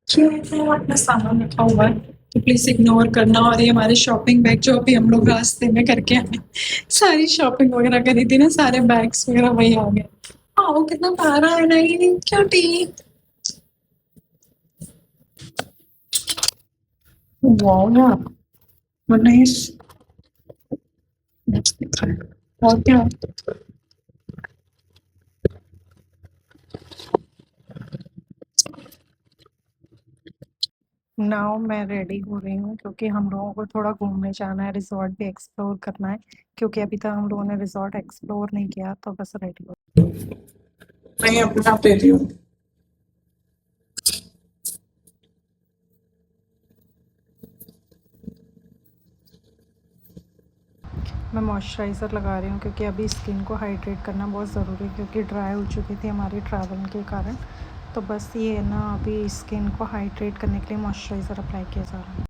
क्यों है अपना सामान रखा हुआ है तो प्लीज इग्नोर करना। और ये हमारे शॉपिंग बैग जो अभी हम लोग रास्ते में करके आए, सारी शॉपिंग वगैरह करी थी ना, सारे बैग्स वगैरह वही आ गए। हाँ वो कितना प्यारा है ना ये, क्यूटी। वाओ यार, नाइस। और क्या। नाउ मैं रेडी हो रही हूँ क्योंकि हम लोगों को थोड़ा घूमने जाना है, रिजॉर्ट भी एक्सप्लोर करना है क्योंकि अभी तक हम लोगों ने रिजॉर्ट एक्सप्लोर नहीं किया, तो बस रेडी हो। नहीं अपने आप दे दियो। मैं मॉइस्चराइज़र लगा रही हूँ क्योंकि अभी स्किन को हाइड्रेट करना बहुत ज़रूरी है क्योंकि ड्राई हो चुकी थी हमारी ट्रैवल के कारण। तो बस ये ना अभी स्किन को हाइड्रेट करने के लिए मॉइस्चराइज़र अप्लाई किया जा रहा है।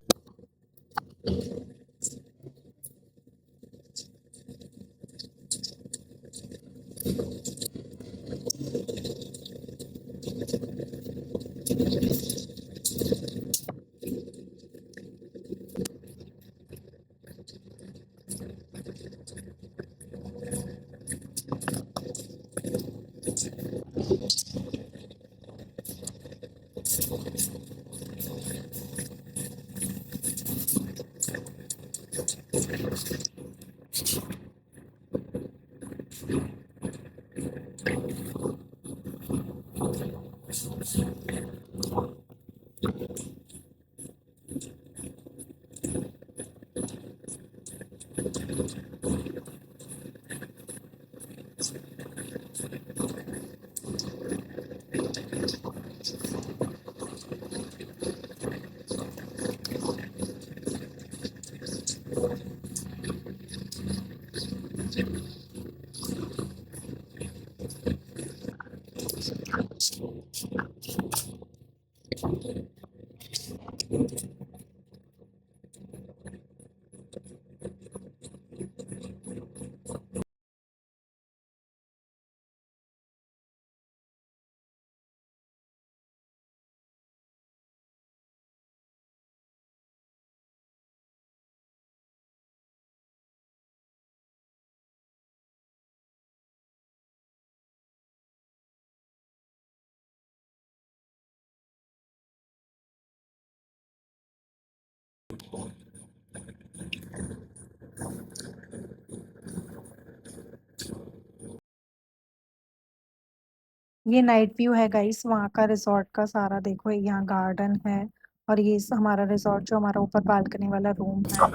ये नाइट व्यू है गाइस वहाँ का रिजॉर्ट का सारा, देखो यहाँ गार्डन है और ये हमारा रिजॉर्ट जो हमारा ऊपर बालकनी वाला रूम है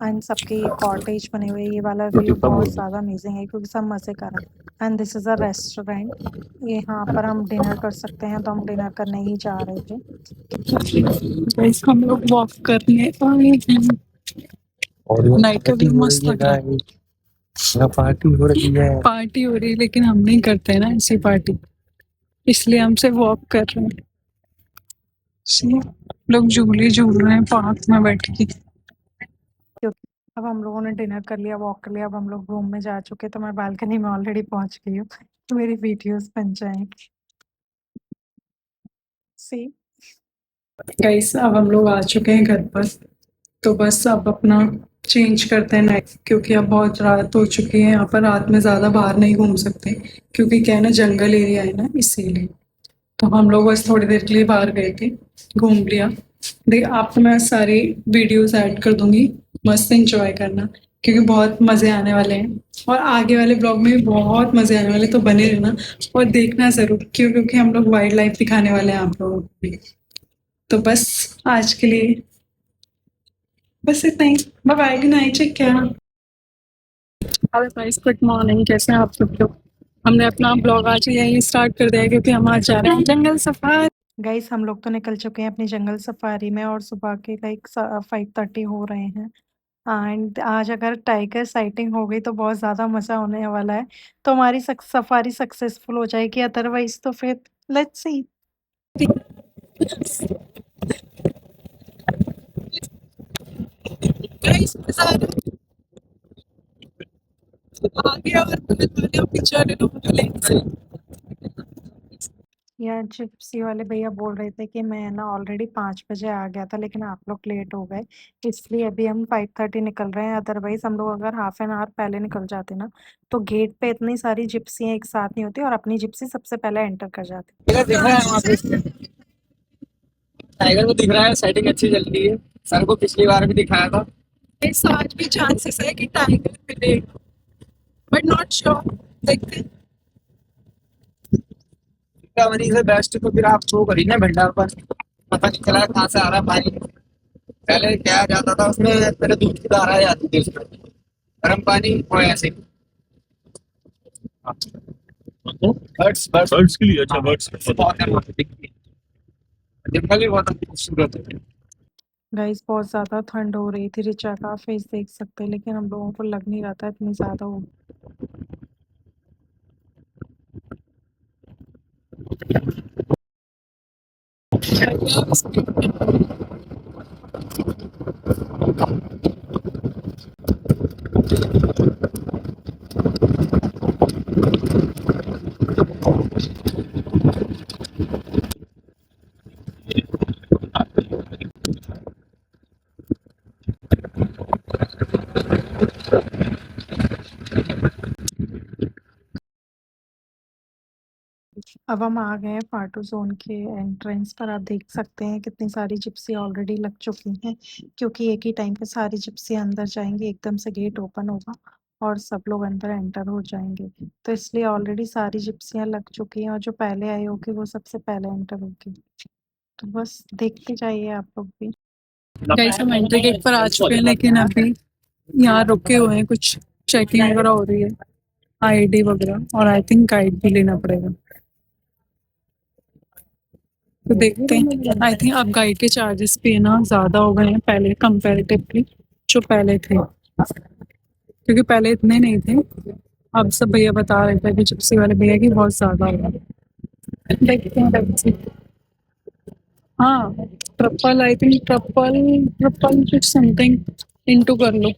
एंड सबके ये कॉटेज बने हुए, ये वाला व्यू बहुत ज़्यादा अमेजिंग है क्योंकि सब मज़े कर रहे हैं। And this is a restaurant, यहाँ पर हम डिनर कर सकते हैं, तो हम डिनर करने ही जा रहे थे। गाइस हम लोग वॉक करने आए हैं और नाइट का व्यू मस्त लग रहा है। पार्टी हो रही है, पार्टी हो रही है लेकिन हम नहीं करते हैं ना ऐसी पार्टी, इसलिए हम सिर्फ वॉक कर रहे हैं। See, लोग झूले झूल रहे हैं पार्क में बैठ के। क्योंकि अब हम लोगों ने डिनर कर लिया, वॉक कर लिया, अब हम लोग रूम में जा चुके, तो मैं बालकनी में ऑलरेडी पहुंच गई हूँ, तो मेरी वीडियोस बन जाएंगी। सी गाइस अब हम लोग आ चुके हैं घर पर, तो बस अब अपना चेंज करते हैं नाइट, क्योंकि अब बहुत रात हो चुकी है, यहाँ पर रात में ज़्यादा बाहर नहीं घूम सकते क्योंकि क्या है ना, जंगल एरिया है ना, इसीलिए। तो हम लोग बस थोड़ी देर के लिए बाहर गए थे, घूम लिया। देख आपको मैं सारी वीडियोस ऐड कर दूंगी, मस्त एंजॉय करना क्योंकि बहुत मज़े आने वाले हैं और आगे वाले ब्लॉग में भी बहुत मज़े आने वाले, तो बने रहना और देखना ज़रूर क्यों, क्योंकि हम लोग वाइल्ड लाइफ दिखाने वाले हैं आप लोगों को भी। तो बस आज के लिए बस इतना ही। Bye bye, good night, take care. Hello guys, good morning, कैसे हैं आप सब लोग। हमने अपना ब्लॉग आज यहीं स्टार्ट कर दिया है क्योंकि हम आज जा रहे हैं जंगल सफारी। गाइस हम लोग तो निकल चुके हैं अपनी जंगल सफारी में और सुबह के लाइक 5:30 हो रहे हैं एंड आज अगर टाइगर साइटिंग हो गई तो बहुत ज़्यादा मज़ा होने वाला है, तो हमारी सफारी सक्सेसफुल हो जाएगी, अदरवाइज तो फिर लेट्स सी। गाइस मजा आ रहा है, आगे और मिलने वाले अपनी चैनल को यार जिप्सी वाले भैया बोल रहे थे कि मैं ना ऑलरेडी 5 बजे आ गया था, लेकिन आप लोग लेट हो गए, इसलिए अभी हम 5:30 निकल रहे हैं। अदरवाइज हम लोग अगर हाफ एन आवर पहले निकल जाते ना, तो गेट पे इतनी सारी जिप्सियाँ एक साथ नहीं होती और अपनी जिप्सी सबसे पहले एंटर कर जाती। टाइगर दिख रहा है वहाँ पे, टाइगर को दिख रहा है, सेटिंग अच्छी चल रही है। सर को पिछली बार भी दिखाया था। इस आज भी चांसेस है कि टाइगर मिले, बट नॉट श्योर, देखते हैं। रिकवरी से बेस्ट तो फिर आप शो करी ना भंडार पर, पता नहीं चला कहाँ से आ रहा पानी। पहले क्या जाता था उसमें, पहले दूध की धाराएं आती थी उसमें, गर्म पानी और ऐसे। बर्ड्स बर्ड्स बर्ड्स के लिए। अच्छा, बर्ड्स बहुत है वहाँ पे दिखती है। जंगल भी बहुत खूबसूरत है। गाइस बहुत ज़्यादा ठंड हो रही थी, ऋचा का फेस देख सकते हैं, लेकिन हम लोगों को लग नहीं रहा था इतनी ज़्यादा हो। अब हम आ गए हैं फाटू जोन के एंट्रेंस पर। आप देख सकते हैं कितनी सारी जिप्सी ऑलरेडी लग चुकी हैं, क्योंकि एक ही टाइम पे सारी जिप्सी अंदर जाएंगी, एकदम से गेट ओपन होगा और सब लोग अंदर एंटर हो जाएंगे। तो इसलिए ऑलरेडी सारी जिप्सियां लग चुकी हैं और जो पहले आई होगी वो सबसे पहले एंटर होगी। तो बस देखते जाइए आप लोग भी। गाइस हम एंट्री गेट पर आ चुके हैं, लेकिन अभी यहाँ रुके हुए हैं, कुछ चेकिंग वगैरह हो रही है, आईडी वगैरह, और आई थिंक गाइड भी लेना पड़ेगा। तो देखते हैं। आई थिंक अब गाइड के चार्जेस भी है ना ज़्यादा हो गए हैं पहले कंपैरेटिवली, जो पहले थे, क्योंकि पहले इतने नहीं थे। अब सब भैया बता रहे थे कि जिप्सी वाले भैया की बहुत ज़्यादा हो गया। देखते हैं let's see। हाँ, triple, I think triple, triple कुछ समथिंग इनटू कर लो,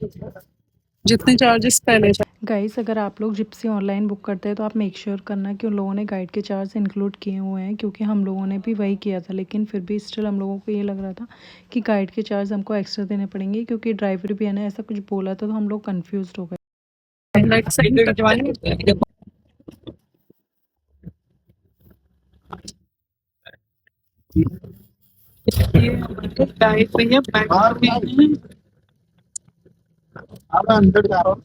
जितने चार्जेस पहले थे। गाइस अगर आप लोग जिप्सी ऑनलाइन बुक करते हैं तो आप मेक श्योर करना कि उन लोगों ने गाइड के चार्ज इंक्लूड किए हुए हैं, क्योंकि हम लोगों ने भी वही किया था, लेकिन फिर भी स्टिल हम लोगों को ये लग रहा था कि गाइड के चार्ज हमको एक्स्ट्रा देने पड़ेंगे, क्योंकि ड्राइवर भी है ना ऐसा कुछ बोला था, तो हम लोग कन्फ्यूज हो गए। Let's see। ये हमारे गाइड भैया बैक में हैं। अब मैं अंदर जा रहा हूँ।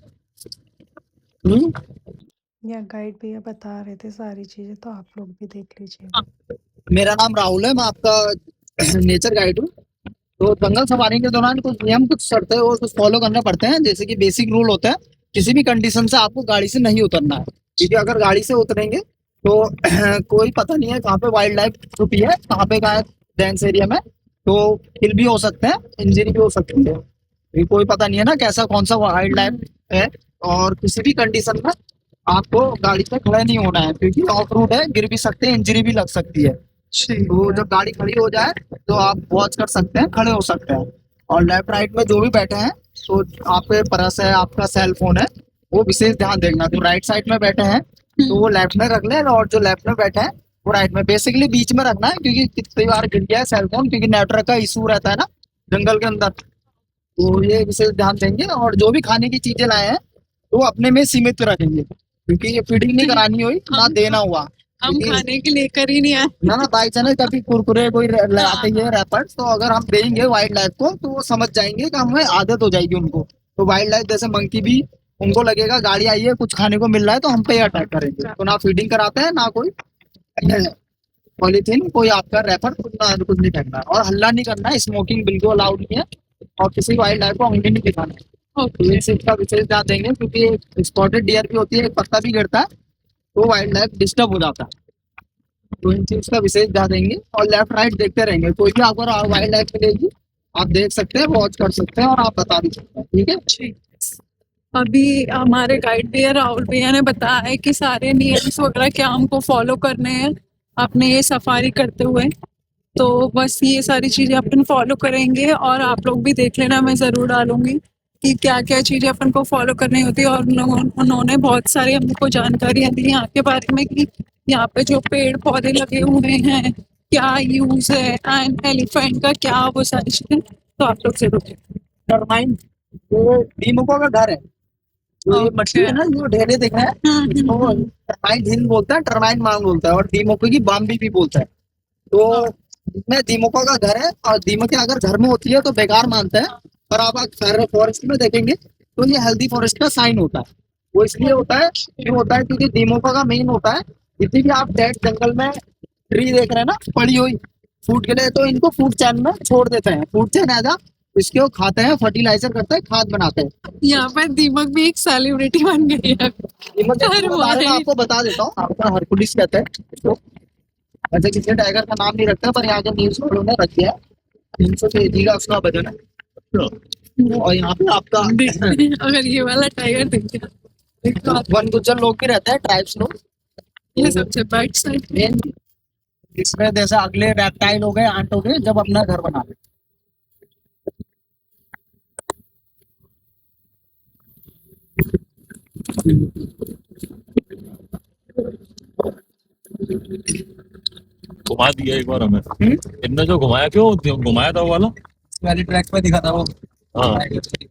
या गाइड भैया बता रहे थे सारी चीज़ें, तो आप लोग भी देख लीजिएगा। मेरा नाम राहुल है, मैं आपका नेचर गाइड हूँ। तो जंगल सफारी के दौरान कुछ नियम, कुछ शर्तें और कुछ फॉलो करने पड़ते हैं। जैसे कि बेसिक रूल होता है, किसी भी कंडीशन से आपको गाड़ी से नहीं उतरना है, क्योंकि अगर गाड़ी से उतरेंगे तो कोई पता नहीं है कहाँ पे वाइल्ड लाइफ छुपी है, कहाँ पे कहाँ डेंस एरिया में, तो किल भी हो सकते हैं, इंजरी भी हो सकती है। ये कोई पता नहीं है ना कैसा कौन सा वाइल्ड लाइफ है। और किसी भी कंडीशन में आपको गाड़ी पे खड़े नहीं होना है, क्योंकि ऑफ रोड है, गिर भी सकते हैं, इंजरी भी लग सकती है। तो जब गाड़ी खड़ी हो जाए तो आप वॉच कर सकते हैं, खड़े हो सकते हैं। और लेफ्ट राइट में जो भी बैठे हैं, तो आपके पर्स है, आपका सेल फोन है, वो विशेष ध्यान देखना। जो राइट साइड में बैठे हैं तो वो लेफ्ट में रख लें, और जो लेफ्ट में बैठे हैं वो राइट में। बेसिकली बीच में रखना है, क्योंकि कितनी बार गिर गया है सेल फोन, क्योंकि नेटवर्क का इशू रहता है ना जंगल के अंदर। तो ये विशेष ध्यान देंगे। और जो भी खाने की चीजें लाए हैं तो अपने में सीमित रखेंगे, क्योंकि ये फीडिंग नहीं करानी हुई ना देना हुआ। हम खाने के लिए कर ही नहीं आए ना बाई चांस कभी कुरकुरे कोई लाते ही है रैपर्स, तो अगर हम देंगे वाइल्ड लाइफ को तो वो समझ जाएंगे कि हमें आदत हो जाएगी उनको। तो वाइल्ड लाइफ जैसे मंकी भी, उनको लगेगा गाड़ी आई है, कुछ खाने को मिल रहा है, तो हम पे अटैक करेंगे। तो ना फीडिंग कराते हैं, ना कोई पॉलीथीन, कोई आपका रैपर, कुछ नहीं फेंकना, और हल्ला नहीं करना है। स्मोकिंग बिल्कुल अलाउड नहीं है, और किसी वाइल्ड लाइफ को अंगली नहीं दिखाना है। तो ये चीज का विशेष ध्यान देंगे, क्योंकि स्पॉटेड डियर भी होती है, एक पत्ता भी गिरता है तो वाइल्ड लाइफ डिस्टर्ब हो जाता है। तो इन चीज का विशेष ध्यान देंगे, और लेफ्ट राइट देखते रहेंगे। कोई भी आपको वाइल्ड लाइफ मिलेगी, आप देख सकते हैं, वॉच कर सकते हैं, और आप बता भी सकते हैं। ठीक है। ठीक। अभी हमारे गाइड भैया राहुल भैया ने बताया है कि सारे नियम्स वगैरह क्या हमको फॉलो करने हैं अपने ये सफारी करते हुए। तो बस ये सारी चीजें अपन फॉलो करेंगे, और आप लोग भी देख लेना, मैं जरूर डालूंगी कि क्या क्या चीजें अपन को फॉलो करनी होती है, और उन्होंने बहुत सारी हमको जानकारियां दी यहाँ के बारे में कि यहाँ पे जो पेड़ पौधे लगे हुए हैं क्या यूज है, एंड एलिफेंट का क्या, वो सारी चीजें। तो आप लोग जरूर देखिए। टर्माइन, ये दीमकों का घर है। जो ये मट्टी है ना, जो ढेले दिख रहे हैं, इसको टर्माइन हिल बोलता है, टर्माइन मांग बोलता है, और दीमकों की बाम्बी भी बोलता है। तो इसमें दीमकों का घर है, और दीमकें अगर घर में होती है तो बेकार मानते हैं, पर आप अगर फॉरेस्ट में देखेंगे तो ये हेल्दी फॉरेस्ट का साइन होता है। वो इसलिए होता है, क्यों होता है, क्योंकि दीमकों का मेन होता है, जितनी भी आप डेड जंगल में ट्री देख रहे हैं ना पड़ी हुई फूड के लिए, तो इनको फूड चैन में छोड़ देते हैं। फूड चैन ऐसा, इसके वो खाते हैं, फर्टिलाइजर करते हैं, खाद बनाते हैं। यहाँ पर दीमक भी एक सेलिब्रिटी बन गई है। दीमक के बारे में आपको बता देता हूँ, आपका हरकुलिस कहते हैं इसको। वैसे किसी टाइगर का नाम नहीं रखता, पर यहाँ के न्यूज वालों ने रख दिया। 300 kg का उसका वजन है, और यहाँ पे आपका अगर ये वाला टाइगर दिख गया, वन गुज्जर लोग भी रहते हैं, ट्राइब्स लोग। ये सबसे बैक साइड मेन इसमें जैसे अगले रेप्टाइल हो गए, आंट हो गए, जब अपना घर बना ले। घुमा दिया एक बार हमें। इनने जो घुमाया, क्यों घुमाया था वो वाला? वाली ट्रैक पे दिखा था वो। हाँ,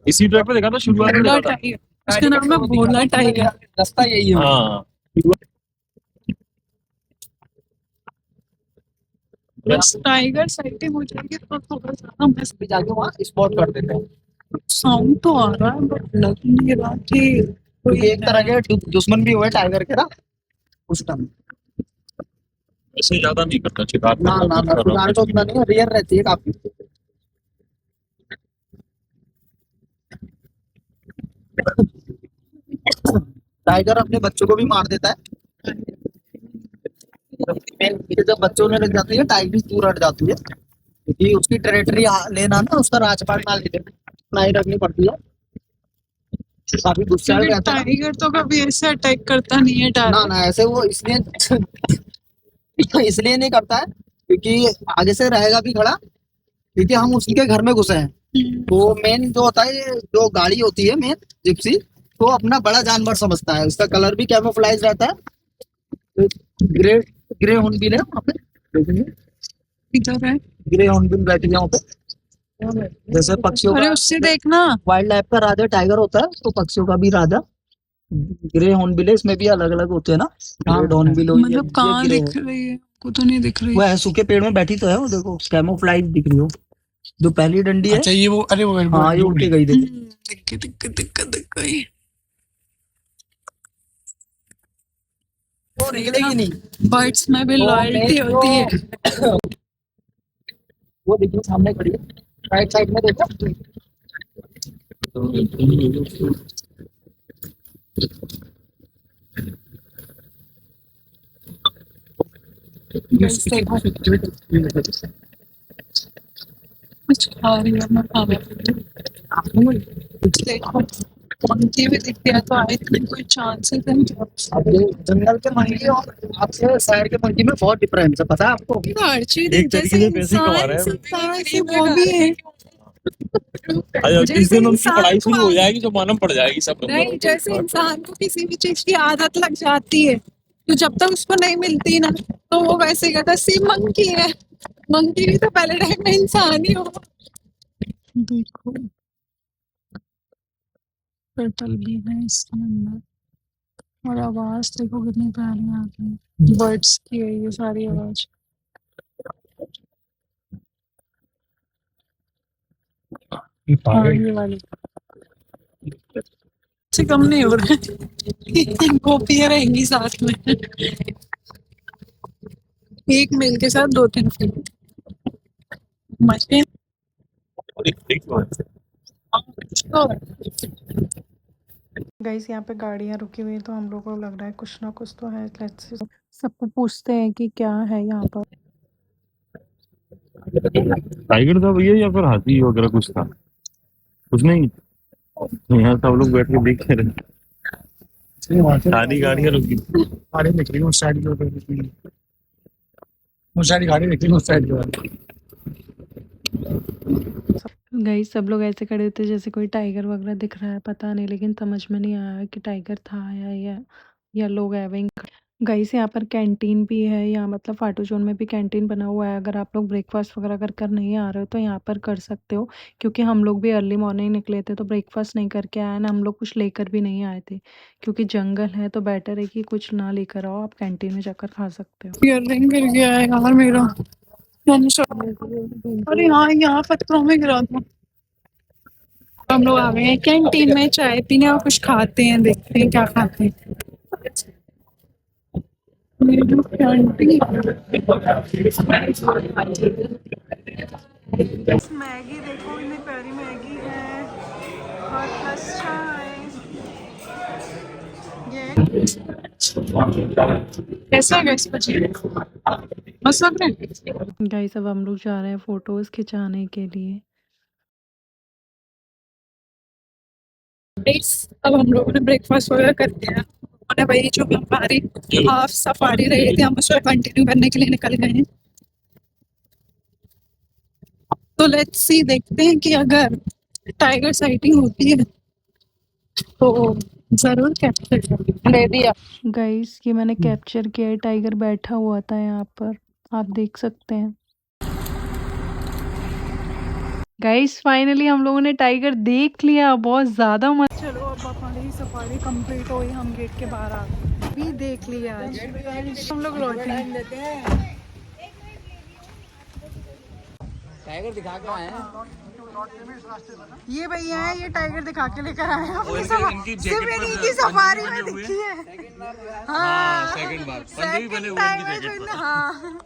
इसी ट्रैक पे देखा था, शुरुआत में भोला देखा था। टाइगर, उसका नाम है भोला टाइगर। रास्ता यही है। हाँ, बस टाइगर साइटिंग हो जाएगी तो थोड़ा सा मस्त भी जाके वहाँ स्पॉट कर देते हैं। साउंड तो आ रहा है, बट लग नहीं रहा कि क्योंकि एक तरह के दुश्मन भी हुए टाइगर के ना उस टाइम। ऐसे ज्यादा नहीं करता शिकार ना ना ना, शिकार तो उतना नहीं, रेयर रहती है काफी। टाइगर अपने बच्चों को भी मार देता है। जब बच्चों ने लग जाती है, टाइगर दूर हट जाती है, क्योंकि उसकी टेरिटरी लेना ना, उसका राजपाट ना लेते नहीं रखनी पड़ती है। काफी गुस्सा क्योंकि रहता है। टाइगर तो कभी ऐसे अटैक करता नहीं है ना डायरेक्ट। ना, ऐसे वो इसलिए नहीं करता है, क्योंकि आगे से रहेगा भी खड़ा, क्योंकि हम उसी के घर में घुसे हैं। तो मेन जो होता है, ये जो गाड़ी होती है मेन जिप्सी, तो अपना बड़ा जानवर समझता है। उसका कलर भी कैमोफ्लाइज रहता है। ग्रे ग्रे हॉर्नबिल है वहाँ पे, देखेंगे इधर है, ग्रे हॉर्नबिल बैठी है वहाँ पे। जैसे पक्षियों अरे का उससे देखना, वाइल्ड लाइफ का राजा टाइगर होता है, तो पक्षियों का भी राजा ग्रे हॉर्नबिल है। इसमें भी अलग अलग होते हैं ना, रेड हॉर्नबिल हो, मतलब कहाँ दिख रही है, को तो नहीं दिख रही। वो है सूखे पेड़ में बैठी तो है वो, देखो कैमोफ्लाइज दिख रही हो। जो पहली डंडी है, अच्छा ये वो, अरे वो हाँ ये उड़ के गई, देखो। दिख गई। वो निकलेगी नहीं। बर्ड्स में भी तो लॉयल्टी मैं होती है। वो देखिए सामने खड़ी है, राइट साइड में देखो। बस देखो कुछ खा रही है, मैं खा रही हूँ। देखो पंखी भी दिख गया, तो आई थिंक कोई चांसेस है। अब ये जंगल के मंकी और आपके शहर के मंकी में बहुत डिफरेंस है, पता है आपको? हर चीज एक तरीके से पैसे कमा रहे हैं। वो भी है। जिस दिन उनकी इंसान पढ़ाई को शुरू हो जाएगी तो मालूम पड़ जाएगी सब। नहीं, जैसे इंसान को किसी भी चीज की आदत लग जाती है, तो जब तक उसको नहीं मिलती ना, तो वो वैसे ही कहता है सी मंकी है। मंकी भी तो पहले टाइम में इंसान ही हो। देखो पेटल भी है इसके अंदर, और आवाज देखो कितनी प्यारी आती है। बर्ड्स की है ये सारी आवाज। हाँ ये वाली से कम नहीं हो रहा है। गोपियां रहेंगी साथ में, एक मेल के साथ 2-3 फीमेल। मजे गाइस यहाँ पे गाड़ियाँ रुकी हुई हैं, तो हम लोगों को लग रहा है कुछ ना कुछ तो है। Let's see. सबको पूछते हैं कि क्या है यहाँ पर। टाइगर था भैया या फिर हाथी वगैरह कुछ था? कुछ नहीं, यहाँ सब लोग बैठ के देख रहे। सारी गाड़ियाँ रुकी। गाड़ी निकल रही है उस साइड की, उस साइड गाड़ी निकली उस साइड की। गाइस सब लोग ऐसे खड़े होते जैसे कोई टाइगर वगैरह दिख रहा है, पता नहीं, लेकिन समझ में नहीं आया कि टाइगर था या लोग ऐसे ही। गाइस यहाँ पर कैंटीन भी है, यहाँ मतलब फाटू जोन में भी कैंटीन बना हुआ है। अगर आप लोग ब्रेकफास्ट वगैरह कर नहीं आ रहे हो तो यहाँ पर कर सकते हो, क्योंकि हम लोग भी अर्ली मॉर्निंग निकले थे तो ब्रेकफास्ट नहीं करके आए ना, हम लोग कुछ लेकर भी नहीं आए थे, क्योंकि जंगल है तो बेटर है कि कुछ ना लेकर आओ, आप कैंटीन में जाकर खा सकते हो। इयररिंग गिर गया है यार मेरा। अरे हाँ, यहाँ पत्थरों में गिरा था। हम लोग आ गए हैं कैंटीन में चाय पीने और कुछ खाते हैं, देखते हैं क्या खाते हैं। ये जो कैंटीन मैगी देखो, इतनी प्यारी मैगी है और प्लस चाय। ये कैसा है इस मस्त लग रहा है। गाइस अब हम लोग जा रहे हैं फोटोज खिंचाने के लिए। अब हम लोगों ने ब्रेकफास्ट वगैरह कर लिया और वही जो हमारी हाफ सफारी रही थी हम उसको कंटिन्यू करने के लिए निकल गए हैं। तो लेट्स सी, देखते हैं कि अगर टाइगर साइटिंग होती है तो जरूर कैप्चर ले दिया। गाइस ये मैंने कैप्चर किया है, टाइगर बैठा हुआ था यहाँ पर, आप देख सकते हैं। गाइस फाइनली हम लोगों ने टाइगर देख लिया, बहुत ज्यादा मजा। चलो अब हमारी सफारी कंप्लीट हुई, हम गेट के बाहर आ गए। भी देख लिया आज हम लोग लौटे हैं। टाइगर दिखा के आए हैं। ये भैया है, ये टाइगर दिखा के लेकर आए हैं अपनी सिर्फ इन्हीं की सफारी में दिखी है। हाँ, सेकंड टाइगर जो हाँ